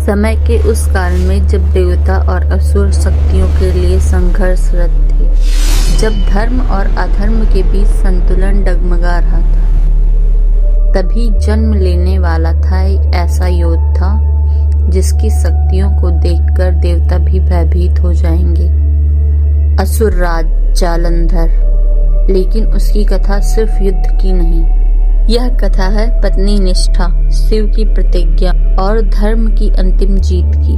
समय के उस काल में जब देवता और असुर शक्तियों के लिए संघर्षरत थे, जब धर्म और अधर्म के बीच संतुलन डगमगा रहा था, तभी जन्म लेने वाला था एक ऐसा योद्धा जिसकी शक्तियों को देखकर देवता भी भयभीत हो जाएंगे। असुरराज जालंधर। लेकिन उसकी कथा सिर्फ युद्ध की नहीं, यह कथा है पत्नी निष्ठा, शिव की प्रतिज्ञा और धर्म की अंतिम जीत की।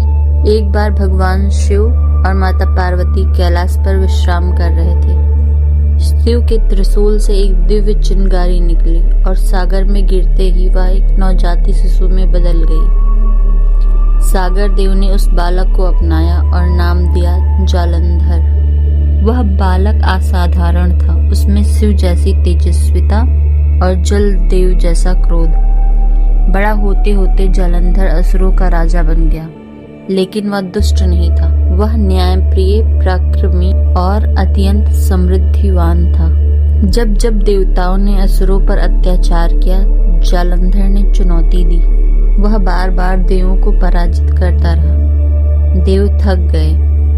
एक बार भगवान शिव और माता पार्वती कैलाश पर विश्राम कर रहे थे। शिव के त्रिशूल से एक दिव्य चिंगारी निकली और सागर में गिरते ही वह एक नवजाती शिशु में बदल गई। सागर देव ने उस बालक को अपनाया और नाम दिया जालंधर। वह बालक असाधारण था, उसमें शिव जैसी तेजस्विता और जल देव जैसा क्रोध। बड़ा होते होते जालंधर असुरों का राजा बन गया, लेकिन वह दुष्ट नहीं था। वह न्यायप्रिय, पराक्रमी और अत्यंत समृद्धिवान था। जब जब देवताओं ने असुरों पर अत्याचार किया, जालंधर ने चुनौती दी। वह बार बार देवों को पराजित करता रहा। देव थक गए,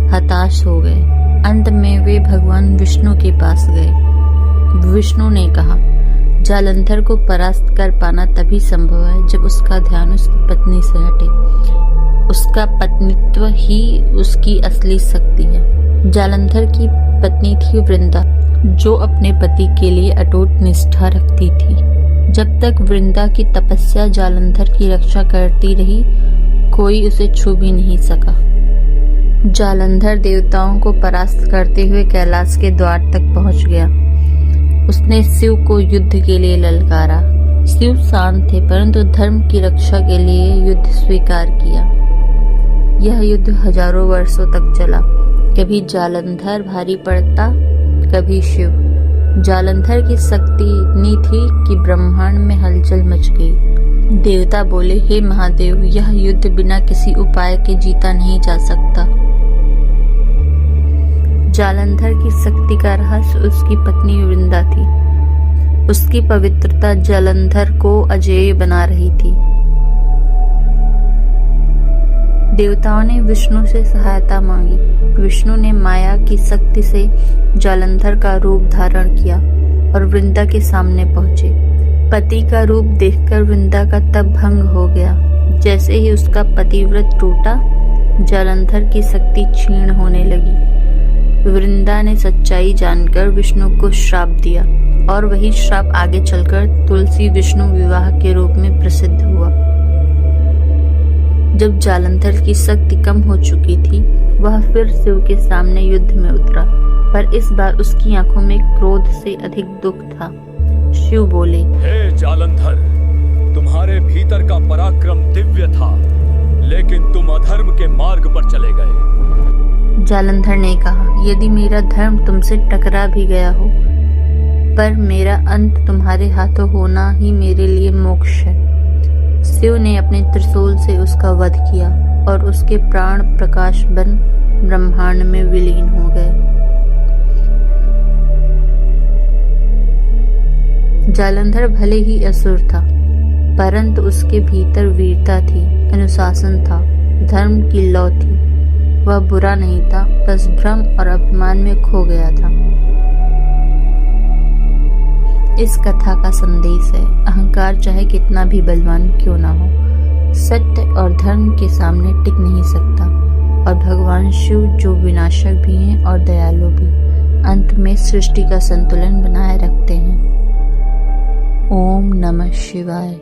हताश हो गए। अंत में वे भगवान विष्णु के पास गए। विष्णु ने कहा, जालंधर को परास्त कर पाना तभी संभव है जब उसका ध्यान उसकी पत्नी से हटे। उसका पत्नीत्व ही उसकी असली शक्ति है। जालंधर की पत्नी थी वृंदा, जो अपने पति के लिए अटूट निष्ठा रखती थी। जब तक वृंदा की तपस्या जालंधर की रक्षा करती रही, कोई उसे छू भी नहीं सका। जालंधर देवताओं को परास्त करते हुए कैलाश के द्वार तक पहुंच गया। उसने शिव को युद्ध के लिए ललकारा। शिव शांत थे, परंतु धर्म की रक्षा के लिए युद्ध स्वीकार किया। यह युद्ध हजारों वर्षों तक चला। कभी जालंधर भारी पड़ता, कभी शिव। जालंधर की शक्ति इतनी थी कि ब्रह्मांड में हलचल मच गई। देवता बोले, हे महादेव, यह युद्ध बिना किसी उपाय के जीता नहीं जा सकता। जालंधर की शक्ति का रहस्य उसकी पत्नी वृंदा थी। उसकी पवित्रता जालंधर को अजेय बना रही थी। देवताओं ने विष्णु से सहायता मांगी। विष्णु ने माया की शक्ति से जालंधर का रूप धारण किया और वृंदा के सामने पहुंचे। पति का रूप देखकर वृंदा का तप भंग हो गया। जैसे ही उसका पतिव्रत टूटा, जालंधर की शक्ति क्षीण होने लगी। वृंदा ने सच्चाई जानकर विष्णु को श्राप दिया और वही श्राप आगे चलकर तुलसी विष्णु विवाह के रूप में प्रसिद्ध हुआ। जब जालंधर की शक्ति कम हो चुकी थी, वह फिर शिव के सामने युद्ध में उतरा, पर इस बार उसकी आंखों में क्रोध से अधिक दुख था। शिव बोले, हे जालंधर, तुम्हारे भीतर का पराक्रम दिव्य था, लेकिन तुम अधर्म के मार्ग पर चले गए। जालंधर ने कहा, यदि मेरा धर्म तुमसे टकरा भी गया हो, पर मेरा अंत तुम्हारे हाथों होना ही मेरे लिए मोक्ष है। शिव ने अपने त्रिशूल से उसका वध किया और उसके प्राण प्रकाश बन ब्रह्मांड में विलीन हो गए। जालंधर भले ही असुर था, परंतु उसके भीतर वीरता थी, अनुशासन था, धर्म की लौ थी। वह बुरा नहीं था, बस भ्रम और अभिमान में खो गया था। इस कथा का संदेश है, अहंकार चाहे कितना भी बलवान क्यों ना हो, सत्य और धर्म के सामने टिक नहीं सकता। और भगवान शिव जो विनाशक भी हैं और दयालु भी, अंत में सृष्टि का संतुलन बनाए रखते हैं। ओम नमः शिवाय।